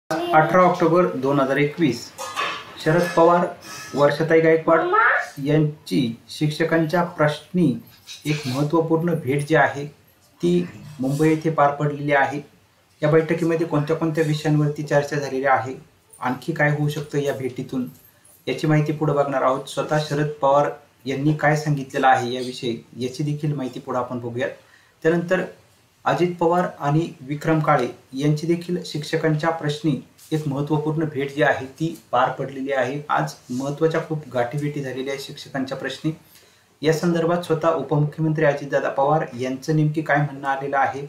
18 October 2021 Sharad Pawar, वर्षाताई गायकवाड यांची शिक्षकांच्या प्रश्नी एक महत्त्वपूर्ण भेट जी आहे ती मुंबई येथे पार पडलेली आहे। या बैठकीमध्ये कोणत्या कोणत्या विषयांवरती चर्चा झालेली आहे, आणखी काय होऊ शकतं या भेटीतून, याची माहिती पुढे बघणार आहोत। स्वतः शरद पवार यांनी काय सांगितलेलं आहे याविषयी याची देखील माहिती पुढे आपण बघूयात। त्यानंतर अजित पवार आणि विक्रम काळे यांची देखील शिक्षकांच्या प्रश्नी एक महत्त्वपूर्ण भेट जी आहे ती पार पडलेली आहे। आज महत्त्वाच्या खूप गाठीभेटी झालेल्या आहेत शिक्षकांच्या प्रश्नी। या संदर्भात स्वतः उपमुख्यमंत्री अजितदादा पवार यांचं नेमकी काय म्हणणं आलेलं आहे,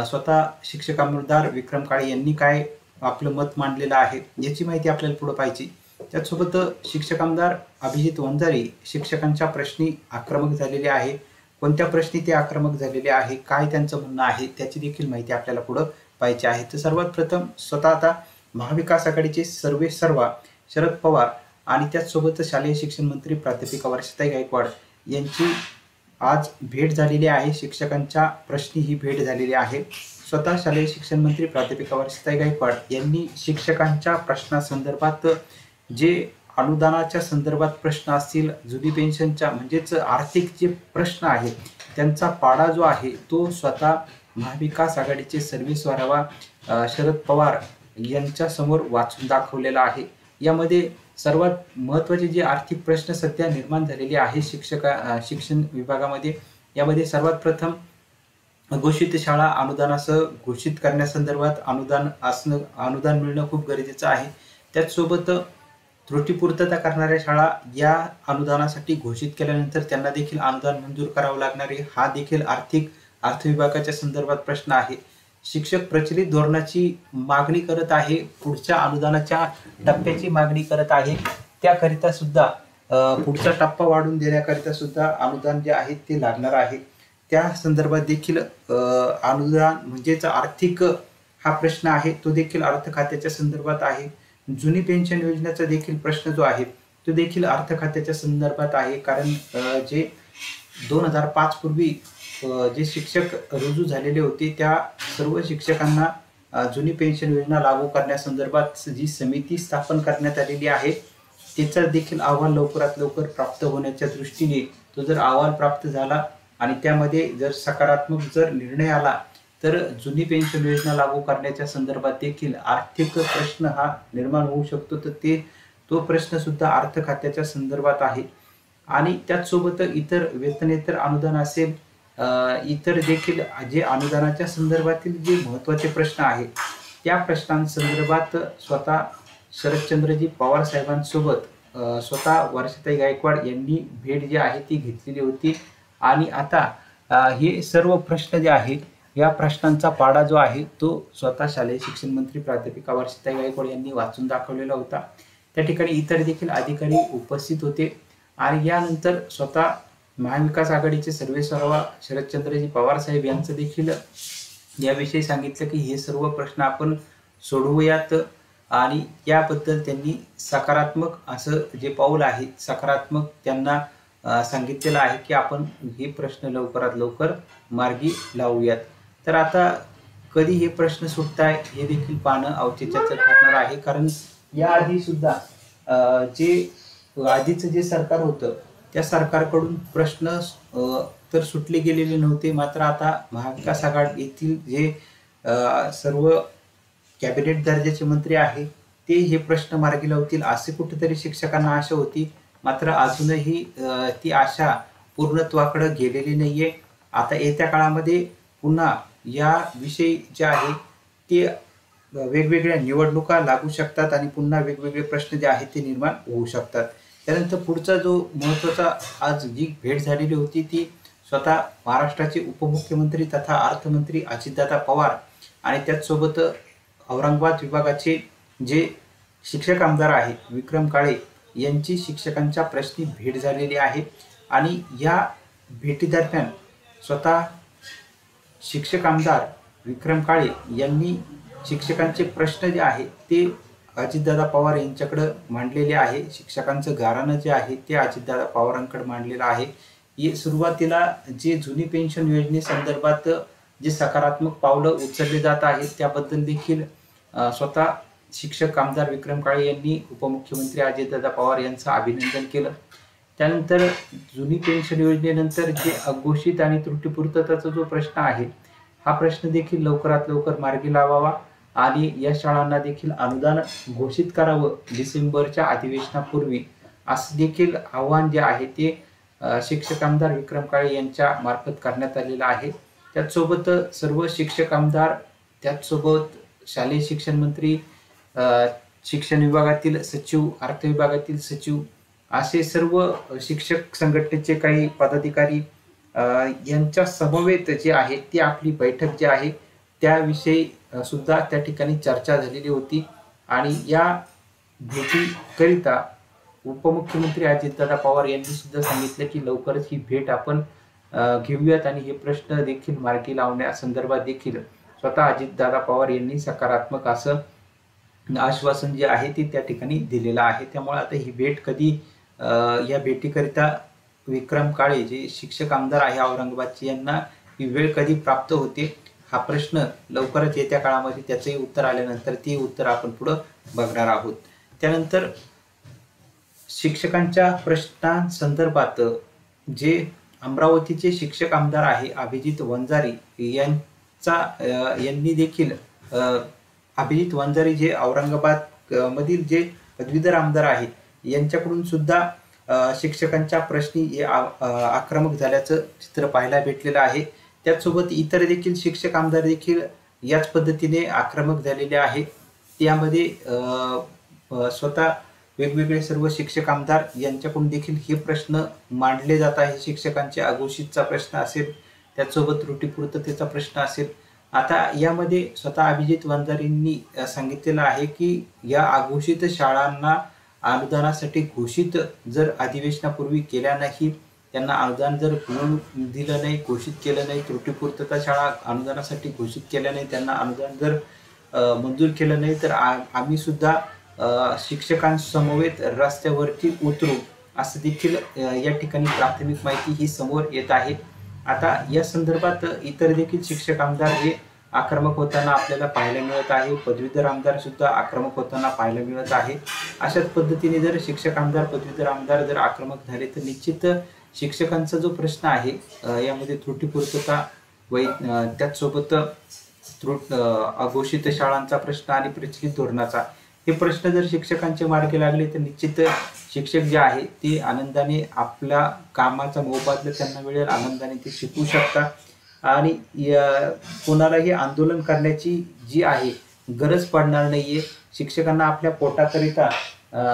स्वतः शिक्षक आमदार विक्रम काळे यांनी काय आपलं मत मांडलेलं आहे याची माहिती आपल्याला पुढे पाहिजे। त्याचसोबत शिक्षक आमदार अभिजित वंजारी शिक्षकांच्या प्रश्नी आक्रमक झालेले आहे। कोणत्या प्रश्नी ते आक्रमक झालेले आहे, काय त्यांचं म्हणणं आहे त्याची देखील माहिती आपल्याला पुढे पाहिजे आहे। तर सर्वात प्रथम स्वतः आता महाविकास आघाडीचे सर्वेसर्वा शरद पवार आणि त्याचसोबत शालेय शिक्षण मंत्री प्राध्यापिका वर्षाताई गायकवाड यांची आज भेट झालेली आहे। शिक्षकांच्या प्रश्नी ही भेट झालेली आहे। स्वतः शालेय शिक्षण मंत्री प्राध्यापिका वर्षाताई गायकवाड यांनी शिक्षकांच्या प्रश्नासंदर्भात जे अनुदानाच्या संदर्भात प्रश्न असतील, जुनी पेन्शनच्या म्हणजेच आर्थिक जे प्रश्न आहेत त्यांचा पाडा जो आहे तो स्वतः महाविकास आघाडीचे सर्वेसर्वा शरद पवार यांच्या समोर वाचून दाखवलेला आहे। यामध्ये सर्वात महत्त्वाचे जे आर्थिक प्रश्न सध्या निर्माण झालेले आहे शिक्षण विभागामध्ये, यामध्ये सर्वात प्रथम घोषित शाळा अनुदानासह घोषित करण्यासंदर्भात अनुदान मिळणं खूप गरजेचं आहे। त्याचसोबत त्रुटीपूर्तता करणाऱ्या शाळा या अनुदानासाठी घोषित केल्यानंतर त्यांना देखील अनुदान मंजूर करावं लागणार आहे, हा देखील अर्थ विभागाच्या संदर्भात प्रश्न आहे। शिक्षक प्रचलित धोरणाची मागणी करत आहे, पुढच्या अनुदानाच्या टप्प्याची मागणी करत आहे, त्याकरिता सुद्धा पुढचा टप्पा वाढवून देण्याकरिता सुद्धा अनुदान जे आहे ते लागणार आहे। त्या संदर्भात देखील अनुदान म्हणजेच आर्थिक हा प्रश्न आहे तो देखील अर्थ खात्याच्या संदर्भात आहे। जुनी पेन्शन योजनेचा देखील प्रश्न जो आहे तो देखील अर्थ खात्याच्या संदर्भात आहे, कारण जे 2005 पूर्वी जे शिक्षक रुजू झालेले होते त्या सर्व शिक्षकांना जुनी पेन्शन योजना लागू करण्यासंदर्भात जी समिती स्थापन करण्यात आलेली आहे त्याचा देखील अहवाल लवकरात लवकर प्राप्त होण्याच्या दृष्टीने तो जर अहवाल प्राप्त झाला आणि त्यामध्ये जर सकारात्मक जर निर्णय आला तर जुनी पेन्शन योजना लागू करण्याच्या संदर्भात देखील आर्थिक प्रश्न हा निर्माण होऊ शकतो। तर तो प्रश्न सुद्धा अर्थ खात्याच्या संदर्भात आहे। आणि त्याचसोबत इतर वेतनेतर अनुदान असेल, इतर देखील जे अनुदानाच्या संदर्भातील जे महत्त्वाचे प्रश्न आहेत त्या प्रश्नांसंदर्भात स्वतः शरदचंद्रजी पवार साहेबांसोबत स्वतः वर्षाताई गायकवाड यांनी भेट जी आहे ती घेतलेली होती। आणि आता हे सर्व प्रश्न जे आहेत या प्रश्नांचा पाडा जो आहे तो स्वतः शालेय शिक्षण मंत्री प्राध्यापिका वर्षाताई गायकवाड यांनी वाचून दाखवलेला होता। त्या ठिकाणी इतर देखील अधिकारी उपस्थित होते आणि यानंतर स्वतः महाविकास आघाडीचे सर्वेसर्वा शरदचंद्रजी पवार साहेब यांचं देखील याविषयी सांगितलं की हे सर्व प्रश्न आपण सोडवूयात आणि याबद्दल त्यांनी सकारात्मक असं जे पाऊल आहे सकारात्मक त्यांना सांगितलेलं आहे की आपण हे प्रश्न लवकरात लवकर मार्गी लावूयात। तर आता कधी हे प्रश्न सुटताय हे देखील पाहणं औचित्याचं ठरणार आहे, कारण याआधी सुद्धा जे आधीचं जे सरकार होतं त्या सरकारकडून प्रश्न तर सुटले गेलेले नव्हते, मात्र आता महाविकास आघाडीतील जे सर्व कॅबिनेट दर्जाचे मंत्री आहेत ते हे प्रश्न मार्गी लावतील असे कुठेतरी शिक्षकांना आशा होती, मात्र अजूनही ती आशा पूर्णत्वाकडे गेलेली नाहीये। आता येत्या काळामध्ये पुन्हा या विषयी जे आहे ते वेगवेगळ्या निवडणुका लागू शकतात आणि पुन्हा वेगवेगळे प्रश्न जे आहेत ते निर्माण होऊ शकतात। त्यानंतर पुढचा जो महत्त्वाचा आज जी भेट झालेली होती ती स्वतः महाराष्ट्राचे उपमुख्यमंत्री तथा अर्थमंत्री अजितदादा पवार आणि त्याचसोबत औरंगाबाद विभागाचे जे शिक्षक आमदार आहेत विक्रम काळे यांची शिक्षकांच्या प्रश्नी भेट झालेली आहे। आणि या भेटीदरम्यान स्वतः शिक्षक आमदार विक्रम काळे यांनी शिक्षकांचे प्रश्न जे आहेत ते अजितदादा पवार यांच्याकडे मांडलेले आहे। शिक्षकांचं गाऱ्हाणं जे आहे ते अजितदादा पवारांकडे मांडलेलं आहे। सुरुवातीला जे जुनी पेन्शन योजनेसंदर्भात जे सकारात्मक पावलं उचलले जात आहेत त्याबद्दल देखील स्वतः शिक्षक आमदार विक्रम काळे यांनी उपमुख्यमंत्री अजितदादा पवार यांचं अभिनंदन केलं. त्यानंतर जुनी पेन्शन योजनेनंतर जे अघोषित आणि त्रुटीपूर्तताचा जो प्रश्न आहे, हा प्रश्न देखील लवकरात लवकर मार्गी लावावा आणि या शाळांना देखील अनुदान घोषित करावं डिसेंबरच्या अधिवेशनापूर्वी, असं देखील आव्हान जे आहे ते शिक्षक आमदार विक्रम काळे यांच्या मार्फत करण्यात आलेलं आहे. त्याचसोबत सर्व शिक्षक आमदार, त्याचसोबत शालेय शिक्षण मंत्री, शिक्षण विभागातील सचिव, अर्थ विभागातील सचिव, असे सर्व शिक्षक संघटनेचे काही पदाधिकारी यांच्या समवेत जे आहे ती आपली बैठक जी आहे त्याविषयी सुद्धा त्या ठिकाणी चर्चा झालेली होती. आणि या भेटीकरिता उपमुख्यमंत्री अजितदादा पवार यांनी सुद्धा सांगितलं की लवकरच ही भेट आपण घेऊयात आणि हे प्रश्न देखील मार्गी लावण्यासंदर्भात देखील स्वतः अजितदादा पवार यांनी सकारात्मक असं आश्वासन जे आहे ते त्या ठिकाणी दिलेलं आहे. त्यामुळे आता ही भेट कधी, या भेटीकरिता विक्रम काळे जे शिक्षक आमदार आहे औरंगाबादचे, यांना ही वेळ कधी प्राप्त होते, हा प्रश्न लवकरच येत्या काळामध्ये त्याचंही उत्तर आल्यानंतर ते उत्तर आपण पुढं बघणार आहोत. त्यानंतर शिक्षकांच्या प्रश्नांसंदर्भात जे अमरावतीचे शिक्षक आमदार आहे अभिजित वंजारी यांनी देखील, अभिजित वंजारी जे औरंगाबाद मधील जे पदवीधर आमदार आहेत यांच्याकडून सुद्धा शिक्षकांच्या प्रश्नी हे आक्रमक झाल्याचं चित्र पाहायला भेटलेलं आहे. त्याचसोबत इतर देखील शिक्षक आमदार देखील याच पद्धतीने आक्रमक झालेले आहेत. त्यामध्ये स्वतः वेगवेगळे सर्व शिक्षक आमदार यांच्याकडून देखील हे प्रश्न मांडले जात आहे. शिक्षकांचे अघोषितचा प्रश्न असेल, त्याचसोबत त्रुटीपूर्ततेचा प्रश्न असेल. आता यामध्ये स्वतः अभिजित वंजारींनी सांगितलेलं आहे की या अघोषित शाळांना अनुदानासाठी घोषित जर अधिवेशनापूर्वी केल्या नाही, त्यांना अनुदान जर मिळवून दिलं नाही, घोषित केलं नाही, त्रुटीपूर्तता शाळा अनुदानासाठी घोषित केल्या नाही, त्यांना अनुदान जर मंजूर केलं नाही, तर आम्ही सुद्धा शिक्षकांसमवेत रस्त्यावरती उतरू, असं देखील या ठिकाणी प्राथमिक माहिती ही समोर येत आहे. आता या संदर्भात इतर देखील शिक्षक आमदार हे आक्रमक होताना आपल्याला पाहायला मिळत आहे. पदवीधर आमदार सुद्धा आक्रमक होताना पाहायला मिळत आहे. अशाच पद्धतीने जर शिक्षक आमदार, पदवीधर आमदार जर आक्रमक झाले तर निश्चित शिक्षकांचा जो प्रश्न आहे यामध्ये त्रुटीपूर्तता त्याचसोबत अघोषित शाळांचा प्रश्न आणि प्रचलित धोरणाचा, हे प्रश्न जर शिक्षकांचे मार्गी लागले तर निश्चित शिक्षक जे आहे ते आनंदाने आपल्या कामाचा मोबदला त्यांना मिळेल, आनंदाने ते शिकू शकतात आणि कोणालाही आंदोलन करण्याची जी आहे गरज पडणार नाहीये. शिक्षकांना आपल्या पोटाकरिता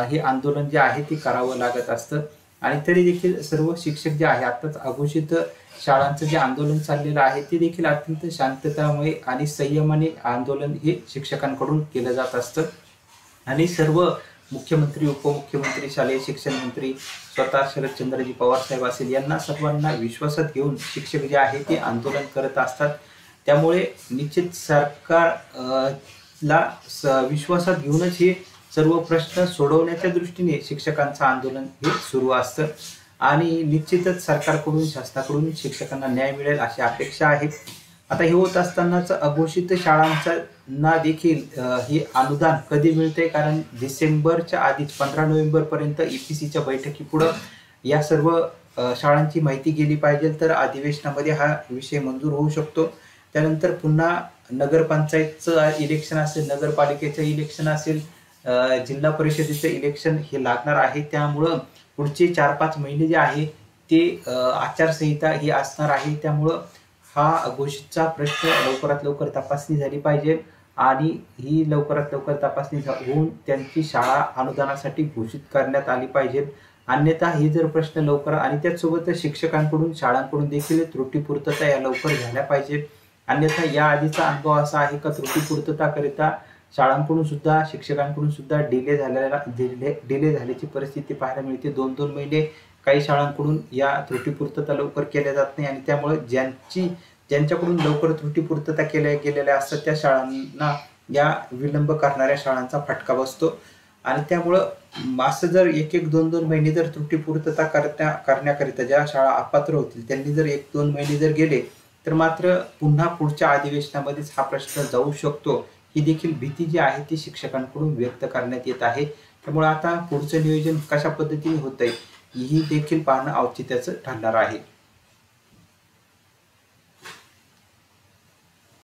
हे आंदोलन जे आहे ते करावं लागत असतं. आणि तरी देखील सर्व शिक्षक जे आहे, आताच अघोषित शाळांचं जे आंदोलन चाललेलं आहे ते देखील अत्यंत शांततामय आणि संयमाने आंदोलन हे शिक्षकांकडून केलं जात असतं. आणि सर्व मुख्यमंत्री, उपमुख्यमंत्री, शालेय शिक्षण मंत्री, स्वतः शरदचंद्रजी पवार साहेब असेल, यांना सर्वांना विश्वासात घेऊन शिक्षक जे आहे ते आंदोलन करत असतात. त्यामुळे निश्चित सरकारला विश्वासात घेऊनच हे सर्व प्रश्न सोडवण्याच्या दृष्टीने शिक्षकांचं आंदोलन हे सुरू असतं आणि निश्चितच सरकारकडून, शासनाकडून शिक्षकांना न्याय मिळेल अशी अपेक्षा आहे. आता हे होत असतानाच अघोषित शाळांना देखील हे अनुदान कधी मिळते, कारण डिसेंबरच्या आधीच 15 नोव्हेंबर पर्यंत EPCच्या बैठकीपुढं या सर्व शाळांची माहिती गेली पाहिजे, तर अधिवेशनामध्ये हा विषय मंजूर होऊ शकतो. त्यानंतर पुन्हा नगरपंचायतचं इलेक्शन असेल, नगरपालिकेचं इलेक्शन असेल, जिल्हा परिषदेचं इलेक्शन हे लागणार आहे. त्यामुळं पुढचे 4-5 महिने जे आहे ते आचारसंहिता ही असणार आहे. त्यामुळं हा अघोषितचा प्रश्न लवकरात लवकर तपासणी झाली पाहिजे आणि ही लवकरात लवकर तपासणी होऊन त्यांची शाळा अनुदानासाठी घोषित करण्यात आली पाहिजे. अन्यथा हे जर प्रश्न लवकर, आणि त्याचसोबत शिक्षकांकडून, शाळांकडून देखील त्रुटीपूर्तता या लवकर झाल्या पाहिजे. अन्यथा या आधीचा अनुभव असा आहे का त्रुटीपूर्तताकरिता शाळांकडून सुद्धा, शिक्षकांकडून सुद्धा डिले झाल्याची परिस्थिती पाहायला मिळते. 2-2 महिने काही शाळांकडून या त्रुटीपूर्तता लवकर केल्या जात नाही आणि त्यामुळे ज्यांच्याकडून लवकर त्रुटीपूर्तता केल्या गेलेल्या असतात त्या शाळांना या विलंब करणाऱ्या शाळांचा फटका बसतो. आणि त्यामुळं असं जर 1-1, 2-2 महिने जर त्रुटीपूर्तता करण्याकरिता ज्या शाळा अपात्र होतील त्यांनी जर 1-2 महिने जर गेले तर मात्र पुन्हा पुढच्या अधिवेशनामध्येच हा प्रश्न जाऊ शकतो. ही देखील भीती जी आहे ती शिक्षकांकडून व्यक्त करण्यात येत आहे. त्यामुळे आता पुढचं नियोजन कशा पद्धतीने होतंय ही देखील पाहणं औचित्याचं ठरणार आहे.